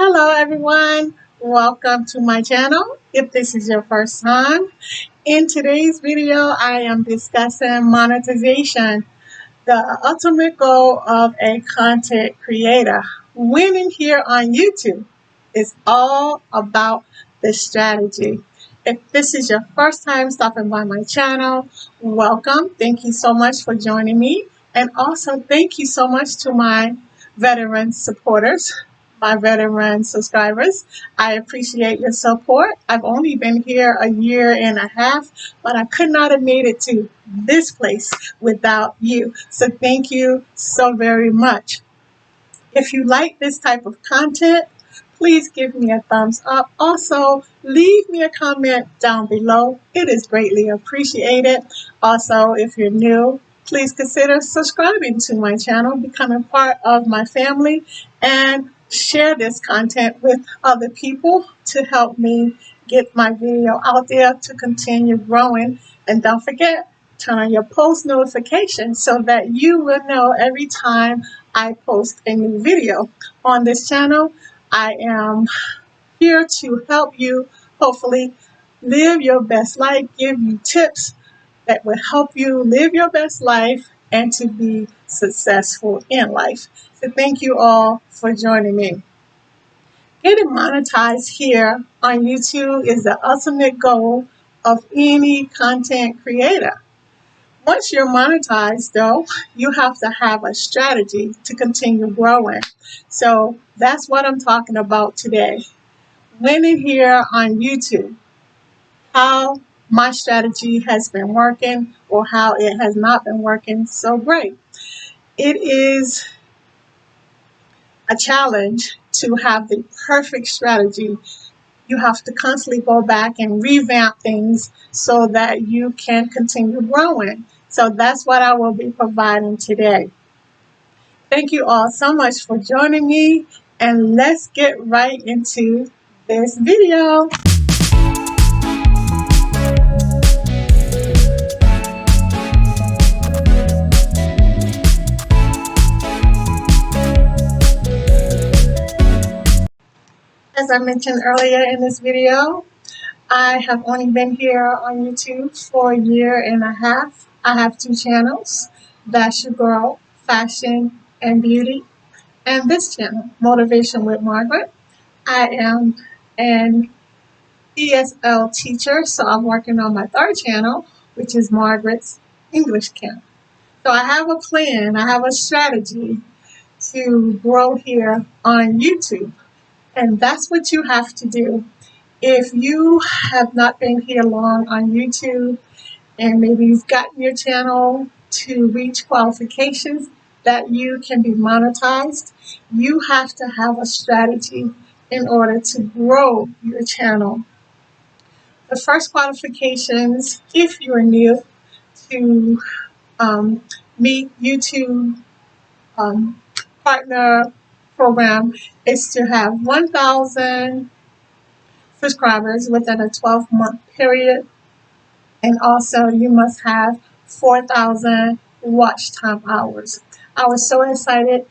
Hello everyone, welcome to my channel. If this is your first time, in today's video I am discussing monetization, the ultimate goal of a content creator. Winning here on YouTube is all about the strategy. If this is your first time stopping by my channel, welcome. Thank you so much for joining me. And also thank you so much to my veteran supporters, my veteran subscribers. I appreciate your support. I've only been here a year and a half, but I could not have made it to this place without you. So thank you so very much. If you like this type of content, please give me a thumbs up. Also, leave me a comment down below. It is greatly appreciated. Also, if you're new, please consider subscribing to my channel, becoming part of my family, and share this content with other people to help me get my video out there to continue growing. And don't forget, turn on your post notifications so that you will know every time I post a new video on this channel. I am here to help you hopefully live your best life, give you tips that will help you live your best life and to be successful in life. So thank you all for joining me. Getting monetized here on YouTube is the ultimate goal of any content creator. Once you're monetized, though, you have to have a strategy to continue growing. So that's what I'm talking about today. Winning here on YouTube, how my strategy has been working or how it has not been working so great. It is a challenge to have the perfect strategy. You have to constantly go back and revamp things so that you can continue growing. So that's what I will be providing today. Thank you all so much for joining me, and let's get right into this video. As I mentioned earlier in this video, I have only been here on YouTube for a year and a half. I have two channels, That's Your Girl, Fashion and Beauty, and this channel, Motivation with Margaret. I am an ESL teacher, so I'm working on my third channel, which is Margaret's English Camp. So I have a plan, I have a strategy to grow here on YouTube, and that's what you have to do. If you have not been here long on YouTube and maybe you've gotten your channel to reach qualifications that you can be monetized, you have to have a strategy in order to grow your channel. The first qualifications, if you're new to Meet YouTube Partner Program, is to have 1,000 subscribers within a 12-month period, and also you must have 4,000 watch time hours. I was so excited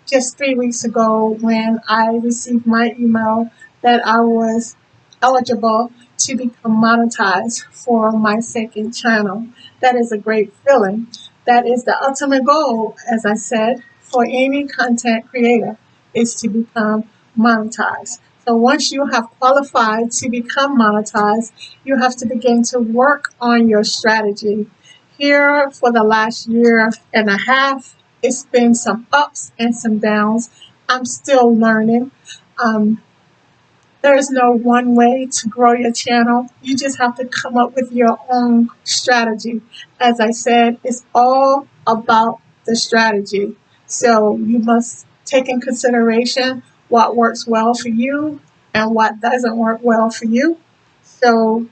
just 3 weeks ago when I received my email that I was eligible to become monetized for my second channel. That is a great feeling. That is the ultimate goal, as I said, for any content creator, is to become monetized. So once you have qualified to become monetized, you have to begin to work on your strategy. Here for the last year and a half, it's been some ups and some downs. I'm still learning. There is no one way to grow your channel. You just have to come up with your own strategy. As I said, it's all about the strategy. So you must take in consideration what works well for you and what doesn't work well for you. So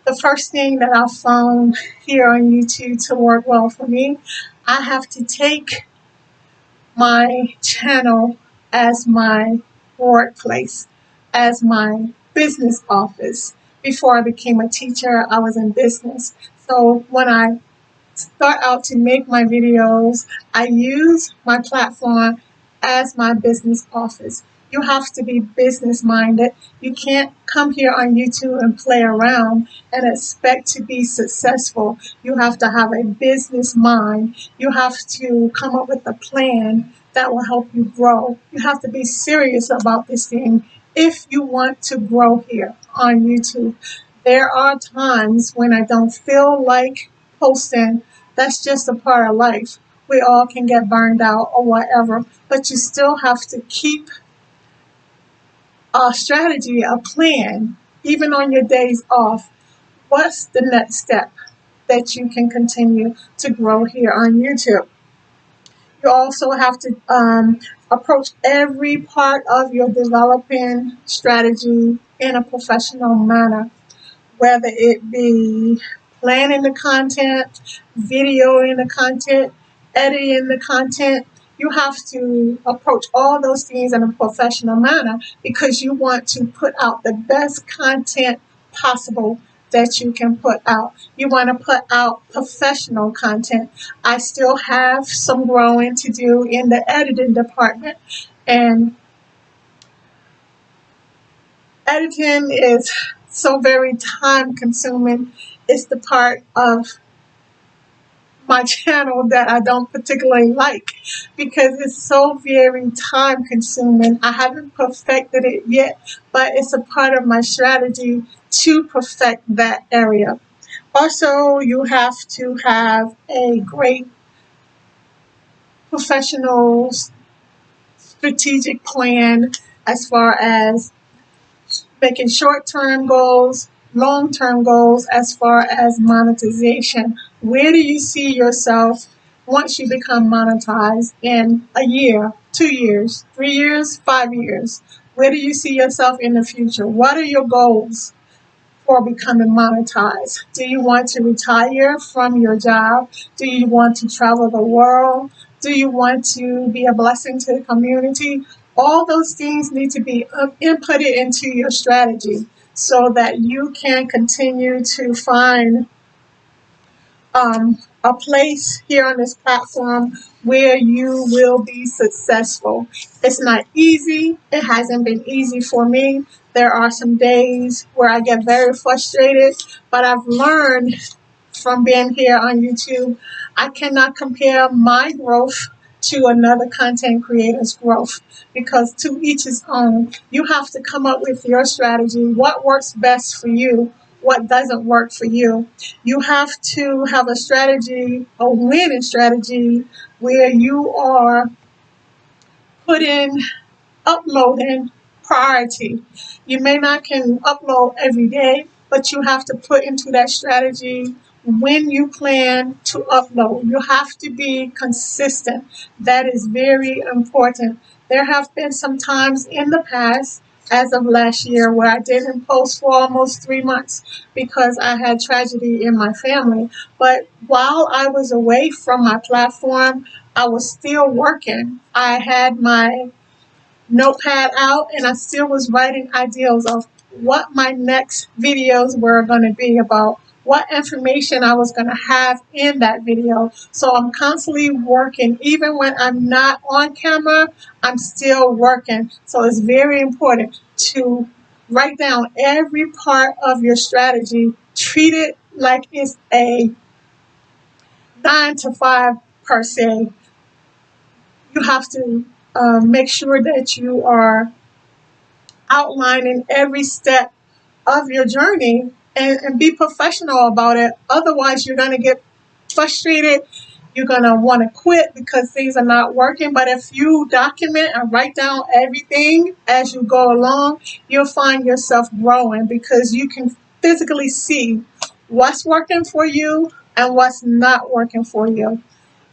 the first thing that I found here on YouTube to work well for me, I have to take my channel as my workplace, as my business office. Before I became a teacher, I was in business. So when I start out to make my videos, I use my platform as my business office. You have to be business minded. You can't come here on YouTube and play around and expect to be successful. You have to have a business mind. You have to come up with a plan that will help you grow. You have to be serious about this thing if you want to grow here on YouTube. There are times when I don't feel like posting. That's just a part of life. We all can get burned out or whatever, but you still have to keep a strategy, a plan, even on your days off. What's the next step that you can continue to grow here on YouTube? You also have to approach every part of your developing strategy in a professional manner, whether it be planning the content, videoing the content, editing the content. You have to approach all those things in a professional manner because you want to put out the best content possible that you can put out. You want to put out professional content. I still have some growing to do in the editing department, and editing is so very time consuming. It's the part of my channel that I don't particularly like because it's so very time consuming. I haven't perfected it yet, but it's a part of my strategy to perfect that area. Also, you have to have a great professional strategic plan as far as making short-term goals, long-term goals as far as monetization. Where do you see yourself once you become monetized in a year, 2 years, 3 years, 5 years? Where do you see yourself in the future? What are your goals for becoming monetized? Do you want to retire from your job? Do you want to travel the world? Do you want to be a blessing to the community? All those things need to be inputted into your strategy so that you can continue to find a place here on this platform where you will be successful. It's not easy. It hasn't been easy for me. There are some days where I get very frustrated, but I've learned from being here on YouTube, I cannot compare my growth to another content creator's growth because to each his own. You have to come up with your strategy, what works best for you, what doesn't work for you. You have to have a strategy, a winning strategy, where you are putting uploading priority. You may not can upload every day, but you have to put into that strategy when you plan to upload. You have to be consistent. That is very important. There have been some times in the past, as of last year, where I didn't post for almost 3 months because I had tragedy in my family. But while I was away from my platform, I was still working. I had my notepad out and I still was writing ideas of what my next videos were going to be about, what information I was going to have in that video. So I'm constantly working. Even when I'm not on camera, I'm still working. So it's very important to write down every part of your strategy. Treat it like it's a 9 to 5 per se. You have to make sure that you are outlining every step of your journey and be professional about it. Otherwise, you're going to get frustrated. You're going to want to quit because things are not working. But if you document and write down everything as you go along, you'll find yourself growing because you can physically see what's working for you and what's not working for you.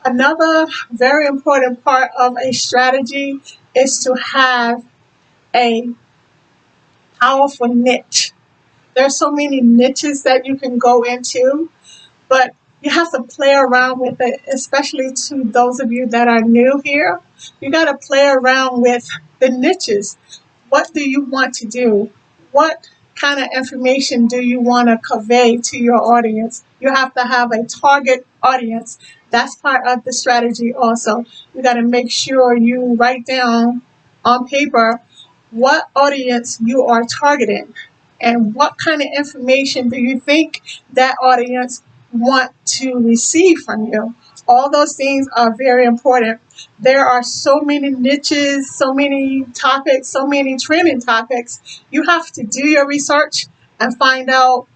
Another very important part of a strategy is to have a powerful niche. There's so many niches that you can go into, but you have to play around with it, especially to those of you that are new here. You got to play around with the niches. What do you want to do? What kind of information do you want to convey to your audience? You have to have a target audience. That's part of the strategy also. You got to make sure you write down on paper what audience you are targeting and what kind of information do you think that audience want to receive from you. All those things are very important. There are so many niches, so many topics, so many trending topics. You have to do your research and find out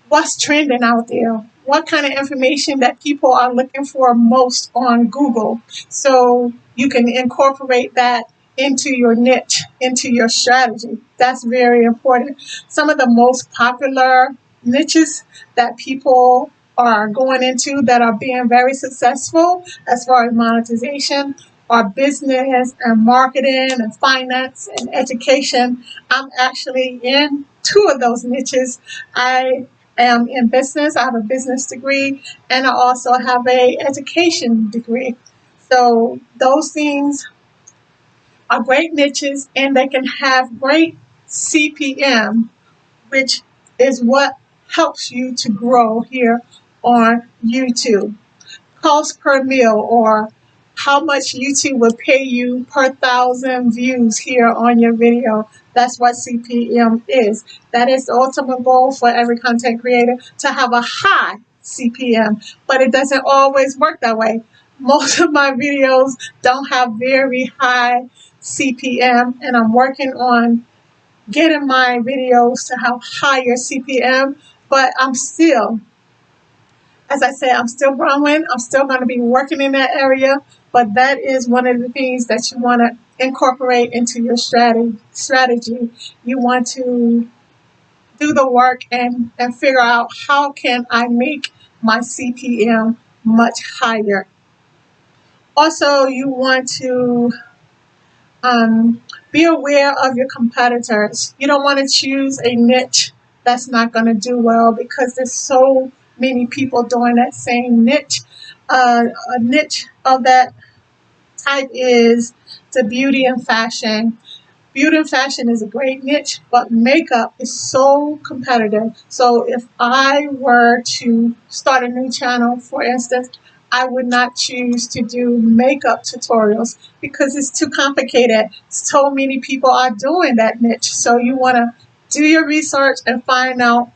what's trending out there, what kind of information that people are looking for most on Google. So you can incorporate that into your niche, into your strategy. That's very important. Some of the most popular niches that people are going into that are being very successful as far as monetization are business and marketing and finance and education. I'm actually in two of those niches. I am in business. I have a business degree and I also have a education degree. So those things are great niches and they can have great CPM, which is what helps you to grow here on YouTube. Cost per meal, or how much YouTube will pay you per thousand views here on your video. That's what CPM is. That is the ultimate goal for every content creator, to have a high CPM, but it doesn't always work that way. Most of my videos don't have very high CPM, and I'm working on getting my videos to have higher CPM, but I'm still, as I said, I'm still growing. I'm still going to be working in that area, but that is one of the things that you want to incorporate into your strategy. You want to do the work and figure out how can I make my CPM much higher. Also, you want to be aware of your competitors. You don't want to choose a niche that's not going to do well because there's so many people doing that same niche. A niche of that type is the beauty and fashion. Beauty and fashion is a great niche, but makeup is so competitive. So if I were to start a new channel, for instance, I would not choose to do makeup tutorials because it's too complicated. So many people are doing that niche. So you want to do your research and find out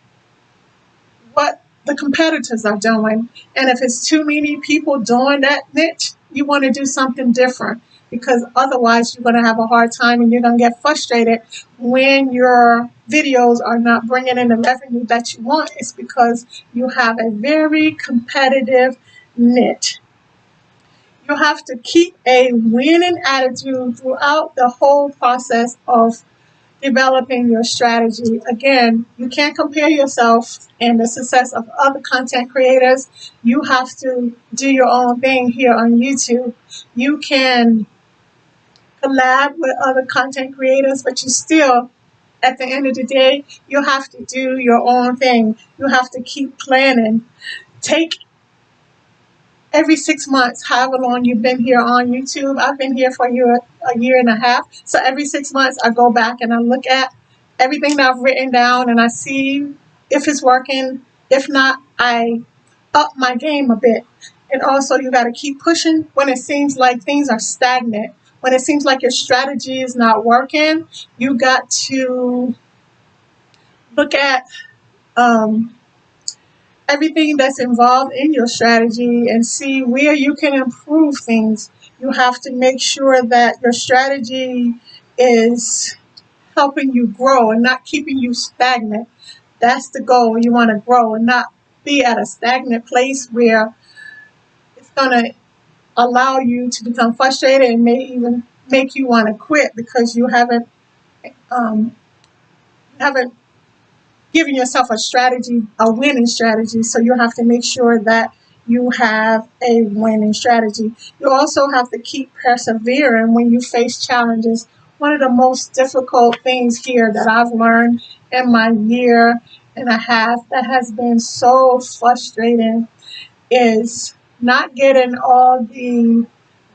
what the competitors are doing. And if it's too many people doing that niche, you want to do something different because otherwise you're going to have a hard time and you're going to get frustrated when your videos are not bringing in the revenue that you want. It's because you have a very competitive niche. You have to keep a winning attitude throughout the whole process of developing your strategy. Again, you can't compare yourself and the success of other content creators. You have to do your own thing here on YouTube. You can collab with other content creators, but you still, at the end of the day, you have to do your own thing. You have to keep planning. Take every 6 months, however long you've been here on YouTube. I've been here for a year and a half. So every 6 months, I go back and I look at everything that I've written down and I see if it's working. If not, I up my game a bit. And also, you got to keep pushing when it seems like things are stagnant. When it seems like your strategy is not working, you got to look at everything that's involved in your strategy and see where you can improve things. You have to make sure that your strategy is helping you grow and not keeping you stagnant. That's the goal. You want to grow and not be at a stagnant place where it's going to allow you to become frustrated and may even make you want to quit because you um, haven't giving yourself a strategy, a winning strategy. So you have to make sure that you have a winning strategy. You also have to keep persevering when you face challenges. One of the most difficult things here that I've learned in my year and a half that has been so frustrating is not getting all the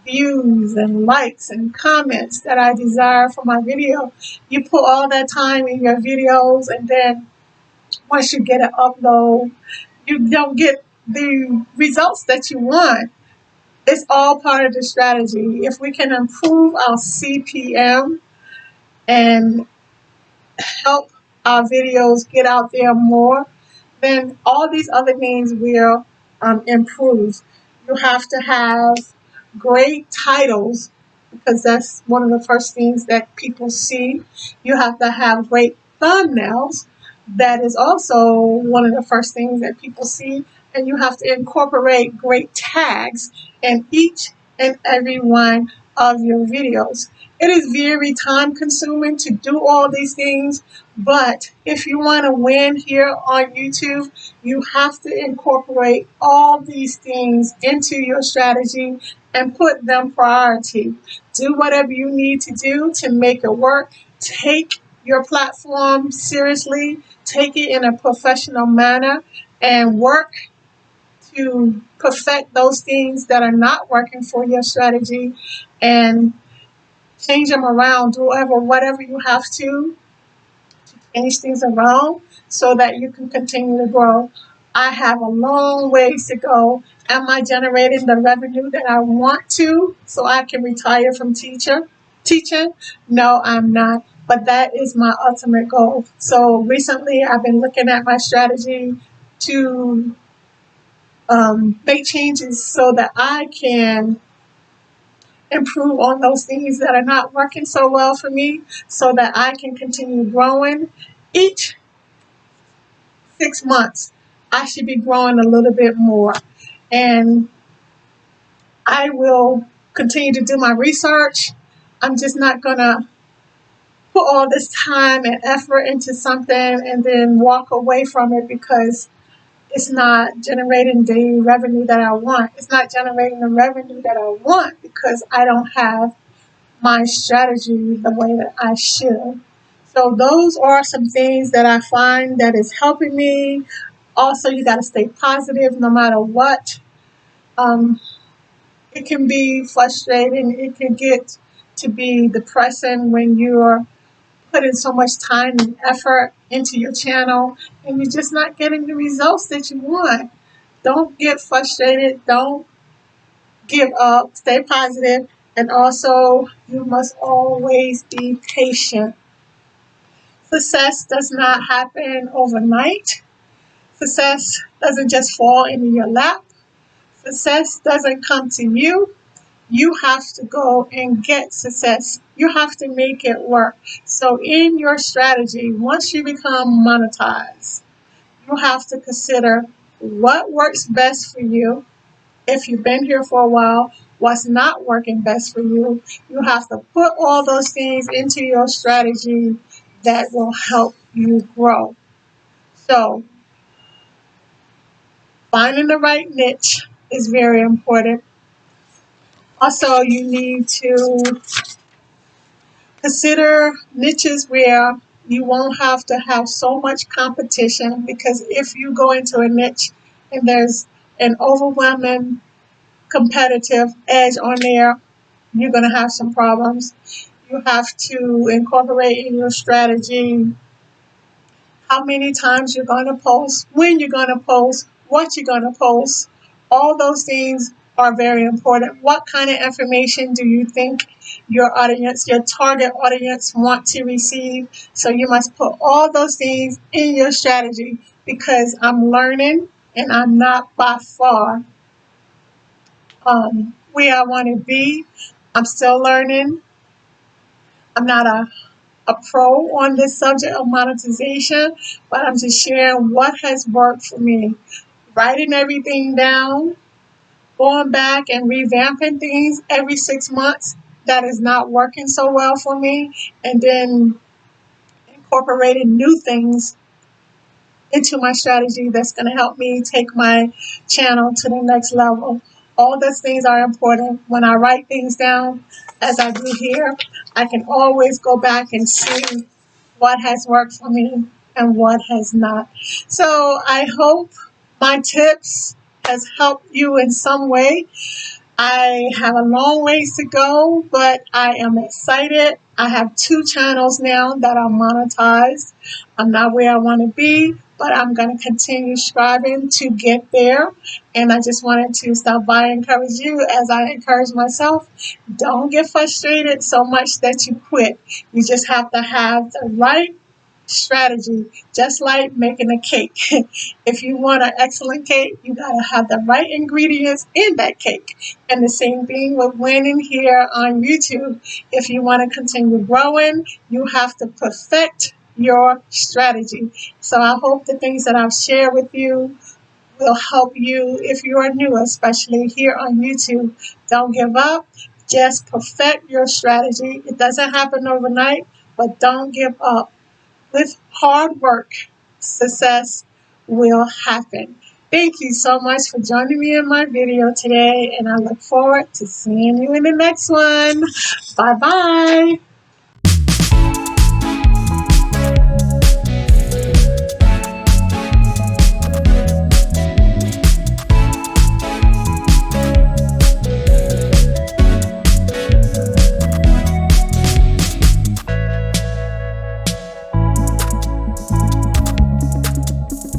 views and likes and comments that I desire for my video. You put all that time in your videos and then once you get an upload, you don't get the results that you want. It's all part of the strategy. If we can improve our CPM, and help our videos get out there more, then all these other things will improve. You have to have great titles because that's one of the first things that people see. You have to have great thumbnails. That is also one of the first things that people see. And you have to incorporate great tags in each and every one of your videos. It is very time consuming to do all these things, but if you want to win here on YouTube, you have to incorporate all these things into your strategy and put them priority. Do whatever you need to do to make it work. Take your platform seriously, take it in a professional manner, and work to perfect those things that are not working for your strategy and change them around. Do whatever you have to change things around so that you can continue to grow. I have a long ways to go. Am I generating the revenue that I want to so I can retire from teaching? No, I'm not. But that is my ultimate goal. So recently I've been looking at my strategy to make changes so that I can improve on those things that are not working so well for me so that I can continue growing. Each 6 months, I should be growing a little bit more. And I will continue to do my research. I'm just not going to put all this time and effort into something and then walk away from it because it's not generating the revenue that I want. It's not generating the revenue that I want because I don't have my strategy the way that I should. So those are some things that I find that is helping me. Also, you got to stay positive no matter what. Um, it can be frustrating. It can get to be depressing when you're putting so much time and effort into your channel and you're just not getting the results that you want. Don't get frustrated. Don't give up. Stay positive. And also, you must always be patient. Success does not happen overnight. Success doesn't just fall into your lap. Success doesn't come to you. You have to go and get success. You have to make it work. So in your strategy, once you become monetized, you have to consider what works best for you. If you've been here for a while, what's not working best for you. You have to put all those things into your strategy that will help you grow. So finding the right niche is very important. Also, you need to consider niches where you won't have to have so much competition because if you go into a niche and there's an overwhelming competitive edge on there, you're going to have some problems. You have to incorporate in your strategy how many times you're going to post, when you're going to post, what you're going to post. All those things are very important. What kind of information do you think your audience, your target audience want to receive? So you must put all those things in your strategy because I'm learning and I'm not by far where I want to be. I'm still learning. I'm not a pro on this subject of monetization, but I'm just sharing what has worked for me. Writing everything down, going back and revamping things every 6 months that is not working so well for me, and then incorporating new things into my strategy that's going to help me take my channel to the next level. All those things are important. When I write things down, as I do here, I can always go back and see what has worked for me and what has not. So I hope my tips has helped you in some way. I have a long ways to go, but I am excited. I have 2 channels now that are monetized. I'm not where I want to be, but I'm going to continue striving to get there. And I just wanted to stop by and encourage you as I encourage myself. Don't get frustrated so much that you quit. You just have to have the right strategy, just like making a cake. If you want an excellent cake, you got to have the right ingredients in that cake. And the same thing with winning here on YouTube. If you want to continue growing, you have to perfect your strategy. So I hope the things that I've shared with you will help you if you are new, especially here on YouTube. Don't give up. Just perfect your strategy. It doesn't happen overnight, but don't give up. With hard work, success will happen. Thank you so much for joining me in my video today, and I look forward to seeing you in the next one. Bye bye.